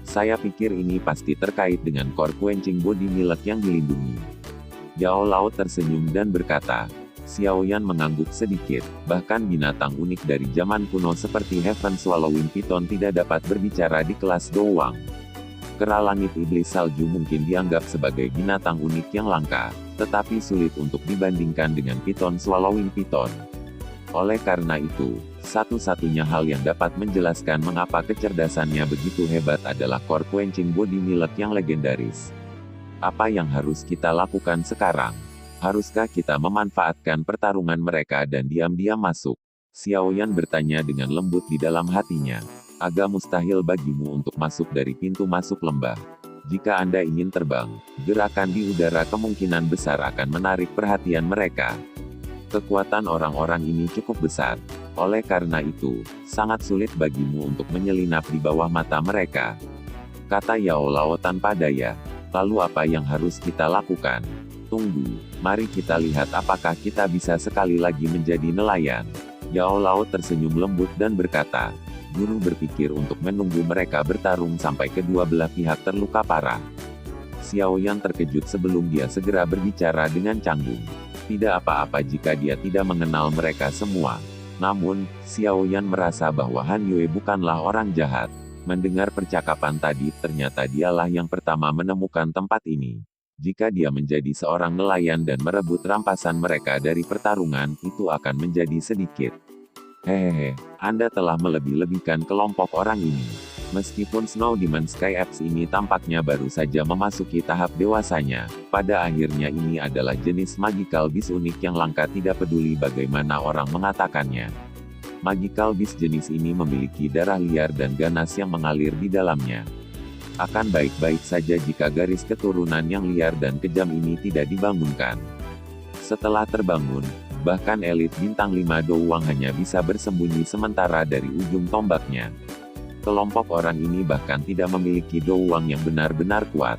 Saya pikir ini pasti terkait dengan core quenching body milk yang dilindungi. Yao Lao tersenyum dan berkata, Xiao Yan mengangguk sedikit, bahkan binatang unik dari zaman kuno seperti Heaven Swallowing Python tidak dapat berbicara di kelas Dowang. Kera langit iblis salju mungkin dianggap sebagai binatang unik yang langka, tetapi sulit untuk dibandingkan dengan Python Swallowing Python. Oleh karena itu, Satu-satunya hal yang dapat menjelaskan mengapa kecerdasannya begitu hebat adalah core quenching body milk yang legendaris. Apa yang harus kita lakukan sekarang? Haruskah kita memanfaatkan pertarungan mereka dan diam-diam masuk? Xiao Yan bertanya dengan lembut di dalam hatinya. Agak mustahil bagimu untuk masuk dari pintu masuk lembah. Jika Anda ingin terbang, gerakan di udara kemungkinan besar akan menarik perhatian mereka. Kekuatan orang-orang ini cukup besar. Oleh karena itu, sangat sulit bagimu untuk menyelinap di bawah mata mereka. Kata Yao Lao tanpa daya. Lalu apa yang harus kita lakukan? Tunggu, mari kita lihat apakah kita bisa sekali lagi menjadi nelayan. Yao Lao tersenyum lembut dan berkata, guru berpikir untuk menunggu mereka bertarung sampai kedua belah pihak terluka parah. Xiao Yan terkejut sebelum dia segera berbicara dengan canggung. Tidak apa-apa jika dia tidak mengenal mereka semua. Namun, Xiao Yan merasa bahwa Han Yue bukanlah orang jahat. Mendengar percakapan tadi, ternyata dialah yang pertama menemukan tempat ini. Jika dia menjadi seorang nelayan dan merebut rampasan mereka dari pertarungan, itu akan menjadi sedikit. Hehehe, Anda telah melebih-lebihkan kelompok orang ini. Meskipun Snow Demon Sky Apes ini tampaknya baru saja memasuki tahap dewasanya, pada akhirnya ini adalah jenis Magical Beast unik yang langka tidak peduli bagaimana orang mengatakannya. Magical Beast jenis ini memiliki darah liar dan ganas yang mengalir di dalamnya. Akan baik-baik saja jika garis keturunan yang liar dan kejam ini tidak dibangunkan. Setelah terbangun, bahkan elit bintang 5 Douwang hanya bisa bersembunyi sementara dari ujung tombaknya. Kelompok orang ini bahkan tidak memiliki Douwang yang benar-benar kuat.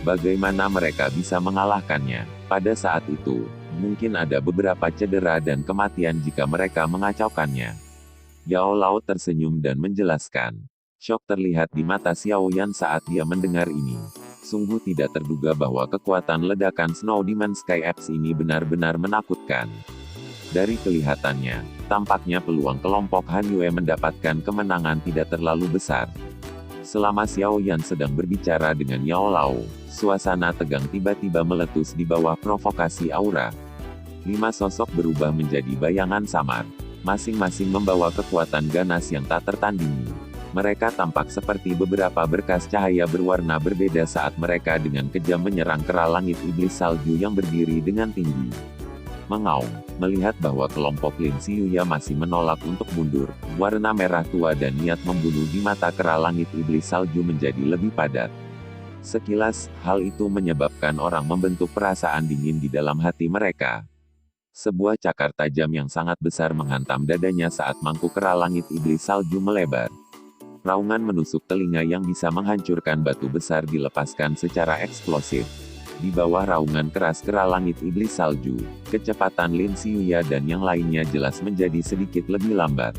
Bagaimana mereka bisa mengalahkannya? Pada saat itu, mungkin ada beberapa cedera dan kematian jika mereka mengacaukannya. Yao Lao tersenyum dan menjelaskan. Syok terlihat di mata Xiao Yan saat dia mendengar ini. Sungguh tidak terduga bahwa kekuatan ledakan Snow Demon Sky Apes ini benar-benar menakutkan. Dari kelihatannya, tampaknya peluang kelompok Han Yue mendapatkan kemenangan tidak terlalu besar. Selama Xiao Yan sedang berbicara dengan Yao Lao, suasana tegang tiba-tiba meletus di bawah provokasi aura. 5 sosok berubah menjadi bayangan samar. Masing-masing membawa kekuatan ganas yang tak tertandingi. Mereka tampak seperti beberapa berkas cahaya berwarna berbeda saat mereka dengan kejam menyerang kera langit iblis salju yang berdiri dengan tinggi. Mengaum, melihat bahwa kelompok Lin Xiuya masih menolak untuk mundur, warna merah tua dan niat membunuh di mata kera langit iblis salju menjadi lebih padat. Sekilas, hal itu menyebabkan orang membentuk perasaan dingin di dalam hati mereka. Sebuah cakar tajam yang sangat besar menghantam dadanya saat mangkuk kera langit iblis salju melebar. Raungan menusuk telinga yang bisa menghancurkan batu besar dilepaskan secara eksplosif. Di bawah raungan keras kera langit iblis salju, kecepatan Lin Xiuya dan yang lainnya jelas menjadi sedikit lebih lambat.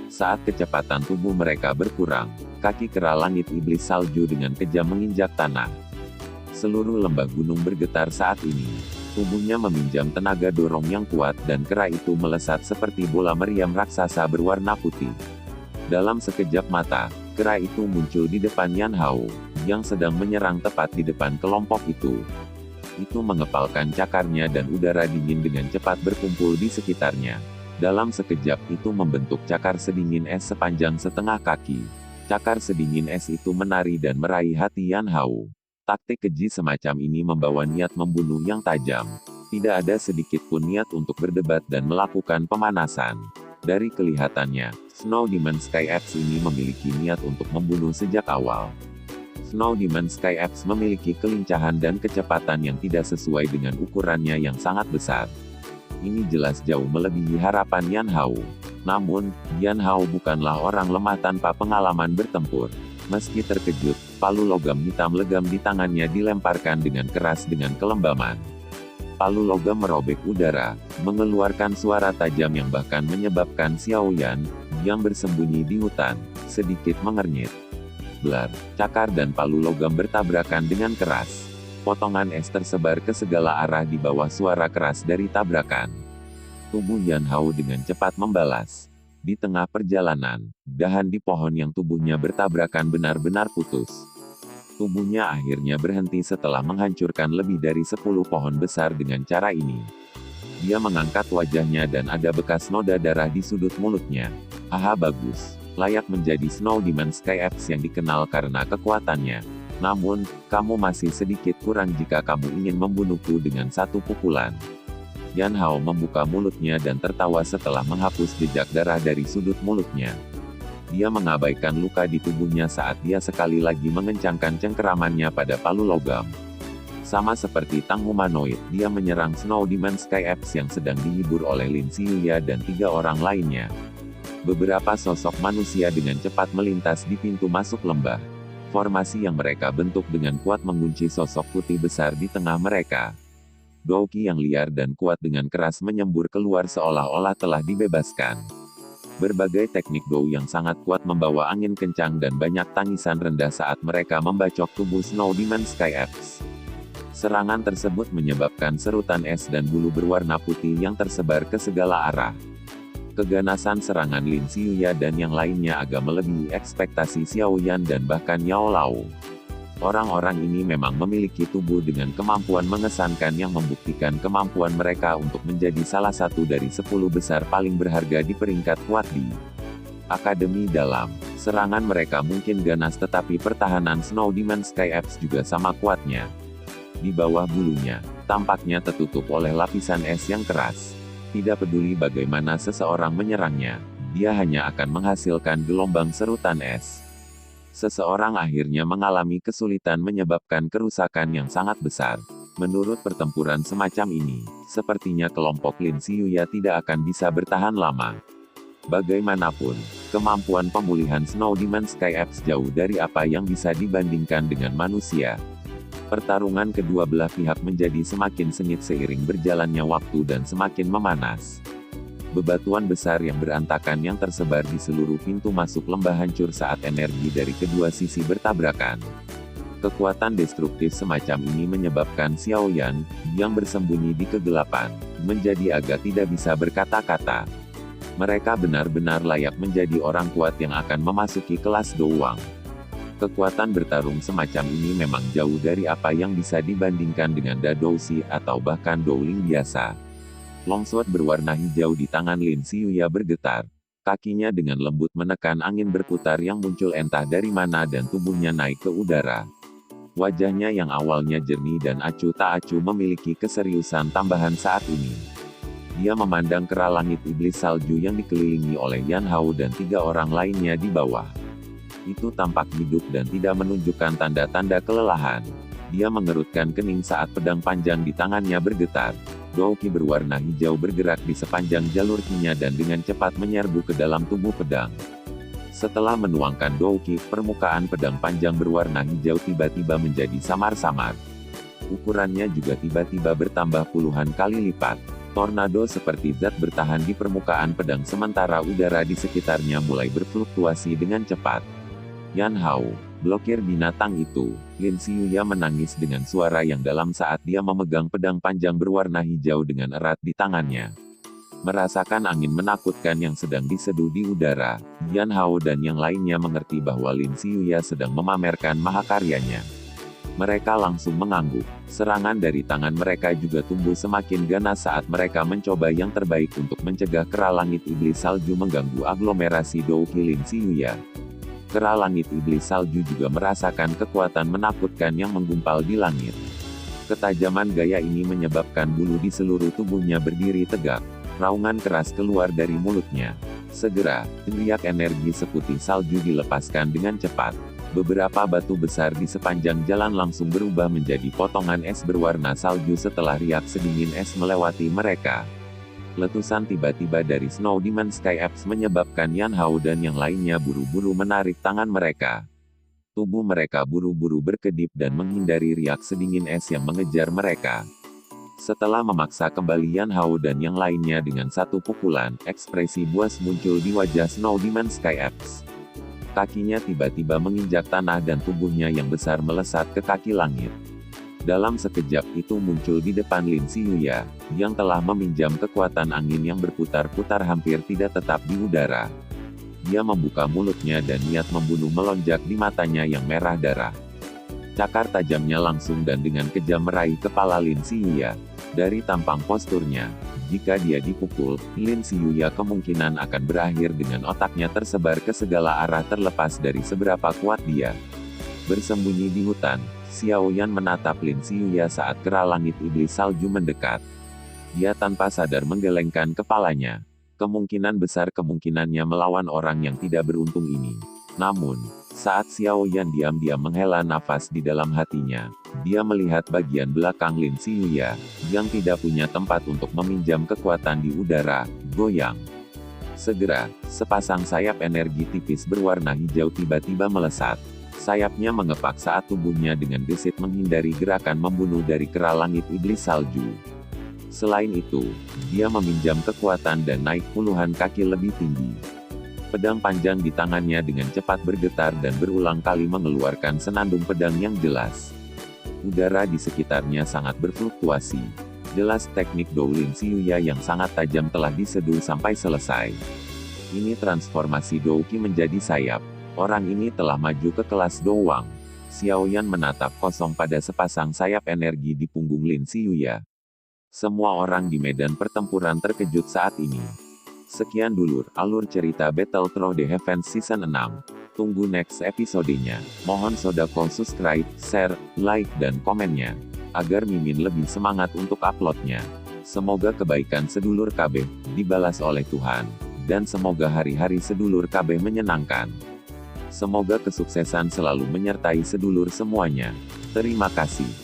Saat kecepatan tubuh mereka berkurang, kaki kera langit iblis salju dengan kejam menginjak tanah. Seluruh lembah gunung bergetar saat ini. Tubuhnya meminjam tenaga dorong yang kuat dan kera itu melesat seperti bola meriam raksasa berwarna putih. Dalam sekejap mata, kera itu muncul di depan Yan Hao, yang sedang menyerang tepat di depan kelompok itu. Itu mengepalkan cakarnya dan udara dingin dengan cepat berkumpul di sekitarnya. Dalam sekejap itu membentuk cakar sedingin es sepanjang setengah kaki. Cakar sedingin es itu menari dan meraih hati Yan Hao. Taktik keji semacam ini membawa niat membunuh yang tajam. Tidak ada sedikit pun niat untuk berdebat dan melakukan pemanasan. Dari kelihatannya, Snow Demon Sky Apes ini memiliki niat untuk membunuh sejak awal. Snow Demon Sky Apes memiliki kelincahan dan kecepatan yang tidak sesuai dengan ukurannya yang sangat besar. Ini jelas jauh melebihi harapan Yan Hao. Namun, Yan Hao bukanlah orang lemah tanpa pengalaman bertempur. Meski terkejut, palu logam hitam legam di tangannya dilemparkan dengan keras dengan kelembaman. Palu logam merobek udara, mengeluarkan suara tajam yang bahkan menyebabkan Xiao Yan, yang bersembunyi di hutan, sedikit mengernyit. Blar, cakar dan palu logam bertabrakan dengan keras. Potongan es tersebar ke segala arah di bawah suara keras dari tabrakan. Tubuh Yan Hao dengan cepat membalas. Di tengah perjalanan, dahan di pohon yang tubuhnya bertabrakan benar-benar putus. Tubuhnya akhirnya berhenti setelah menghancurkan lebih dari 10 pohon besar dengan cara ini. Dia mengangkat wajahnya dan ada bekas noda darah di sudut mulutnya. Haha, bagus. Layak menjadi Snow Demon Sky Apes yang dikenal karena kekuatannya. Namun, kamu masih sedikit kurang jika kamu ingin membunuhku dengan satu pukulan. Yan Hao membuka mulutnya dan tertawa setelah menghapus jejak darah dari sudut mulutnya. Dia mengabaikan luka di tubuhnya saat dia sekali lagi mengencangkan cengkeramannya pada palu logam. Sama seperti Tang humanoid, dia menyerang Snow Demon Sky Apes yang sedang dihibur oleh Lin Xiuya dan 3 orang lainnya. Beberapa sosok manusia dengan cepat melintas di pintu masuk lembah. Formasi yang mereka bentuk dengan kuat mengunci sosok putih besar di tengah mereka. Douki yang liar dan kuat dengan keras menyembur keluar seolah-olah telah dibebaskan. Berbagai teknik Dou yang sangat kuat membawa angin kencang dan banyak tangisan rendah saat mereka membacok tubuh Snow Demon Sky Apes. Serangan tersebut menyebabkan serutan es dan bulu berwarna putih yang tersebar ke segala arah. Keganasan serangan Lin Xiuya dan yang lainnya agak melebihi ekspektasi Xiao Yan dan bahkan Yao Lao. Orang-orang ini memang memiliki tubuh dengan kemampuan mengesankan yang membuktikan kemampuan mereka untuk menjadi salah satu dari 10 besar paling berharga di peringkat kuat di Akademi Dalam. Serangan mereka mungkin ganas tetapi pertahanan Snow Demon Sky Apes juga sama kuatnya. Di bawah bulunya, tampaknya tertutup oleh lapisan es yang keras. Tidak peduli bagaimana seseorang menyerangnya, dia hanya akan menghasilkan gelombang serutan es. Seseorang akhirnya mengalami kesulitan menyebabkan kerusakan yang sangat besar. Menurut pertempuran semacam ini, sepertinya kelompok Lin Xiuya tidak akan bisa bertahan lama. Bagaimanapun, kemampuan pemulihan Snow Demon Sky Apes jauh dari apa yang bisa dibandingkan dengan manusia. Pertarungan kedua belah pihak menjadi semakin sengit seiring berjalannya waktu dan semakin memanas. Bebatuan besar yang berantakan yang tersebar di seluruh pintu masuk lembah hancur saat energi dari kedua sisi bertabrakan. Kekuatan destruktif semacam ini menyebabkan Xiao Yan, yang bersembunyi di kegelapan, menjadi agak tidak bisa berkata-kata. Mereka benar-benar layak menjadi orang kuat yang akan memasuki kelas Douwang. Kekuatan bertarung semacam ini memang jauh dari apa yang bisa dibandingkan dengan Dadoushi atau bahkan Douling biasa. Longsword berwarna hijau di tangan Lin Xiuya bergetar. Kakinya dengan lembut menekan angin berputar yang muncul entah dari mana dan tubuhnya naik ke udara. Wajahnya yang awalnya jernih dan acuh tak acuh memiliki keseriusan tambahan saat ini. Dia memandang kera langit iblis salju yang dikelilingi oleh Yan Hao dan 3 orang lainnya di bawah. Itu tampak hidup dan tidak menunjukkan tanda-tanda kelelahan. Dia mengerutkan kening saat pedang panjang di tangannya bergetar. Douki berwarna hijau bergerak di sepanjang jalur kinya dan dengan cepat menyerbu ke dalam tubuh pedang. Setelah menuangkan Douki, permukaan pedang panjang berwarna hijau tiba-tiba menjadi samar-samar. Ukurannya juga tiba-tiba bertambah puluhan kali lipat. Tornado seperti zat bertahan di permukaan pedang sementara udara di sekitarnya mulai berfluktuasi dengan cepat. Yan Hao, blokir binatang itu. Lin Xiuya menangis dengan suara yang dalam saat dia memegang pedang panjang berwarna hijau dengan erat di tangannya. Merasakan angin menakutkan yang sedang diseduh di udara, Yan Hao dan yang lainnya mengerti bahwa Lin Xiuya sedang memamerkan mahakaryanya. Mereka langsung mengangguk. Serangan dari tangan mereka juga tumbuh semakin ganas saat mereka mencoba yang terbaik untuk mencegah kera langit iblis salju mengganggu aglomerasi Douki Lin Xiuya. Kera langit iblis salju juga merasakan kekuatan menakutkan yang menggumpal di langit. Ketajaman gaya ini menyebabkan bulu di seluruh tubuhnya berdiri tegak. Raungan keras keluar dari mulutnya. Segera, riak energi seputih salju dilepaskan dengan cepat. Beberapa batu besar di sepanjang jalan langsung berubah menjadi potongan es berwarna salju setelah riak sedingin es melewati mereka. Letusan tiba-tiba dari Snow Demon Sky Apes menyebabkan Yan Hao dan yang lainnya buru-buru menarik tangan mereka. Tubuh mereka buru-buru berkedip dan menghindari riak sedingin es yang mengejar mereka. Setelah memaksa kembali Yan Hao dan yang lainnya dengan satu pukulan, ekspresi buas muncul di wajah Snow Demon Sky Apes. Kakinya tiba-tiba menginjak tanah dan tubuhnya yang besar melesat ke kaki langit. Dalam sekejap itu muncul di depan Lin Xiuya, yang telah meminjam kekuatan angin yang berputar-putar hampir tidak tetap di udara. Dia membuka mulutnya dan niat membunuh melonjak di matanya yang merah darah. Cakar tajamnya langsung dan dengan kejam meraih kepala Lin Xiuya. Dari tampang posturnya, Jika dia dipukul, Lin Siyuya kemungkinan akan berakhir dengan otaknya tersebar ke segala arah terlepas dari seberapa kuat dia. Bersembunyi di hutan, Xiao Yan menatap Lin Siyuya saat kera langit iblis salju mendekat. Dia tanpa sadar menggelengkan kepalanya. Kemungkinan besar kemungkinannya melawan orang yang tidak beruntung ini. Namun, saat Xiao Yan diam-diam menghela nafas di dalam hatinya, dia melihat bagian belakang Lin Siyuya, yang tidak punya tempat untuk meminjam kekuatan di udara, goyang. Segera, sepasang sayap energi tipis berwarna hijau tiba-tiba melesat. Sayapnya mengepak saat tubuhnya dengan gesit menghindari gerakan membunuh dari kera langit iblis salju. Selain itu, dia meminjam kekuatan dan naik puluhan kaki lebih tinggi. Pedang panjang di tangannya dengan cepat bergetar dan berulang kali mengeluarkan senandung pedang yang jelas. Udara di sekitarnya sangat berfluktuasi. Jelas teknik Dou Lin Siyuya yang sangat tajam telah diseduh sampai selesai. Ini transformasi Dou Qi menjadi sayap. Orang ini telah maju ke kelas Dou Wang. Xiao Yan menatap kosong pada sepasang sayap energi di punggung Lin Siyuya. Semua orang di medan pertempuran terkejut saat ini. Sekian dulur, alur cerita Battle Through the Heavens Season 6. Tunggu next episodenya. Mohon sodako subscribe, share, like dan komennya. Agar Mimin lebih semangat untuk uploadnya. Semoga kebaikan sedulur KB dibalas oleh Tuhan. Dan semoga hari-hari sedulur KB menyenangkan. Semoga kesuksesan selalu menyertai sedulur semuanya. Terima kasih.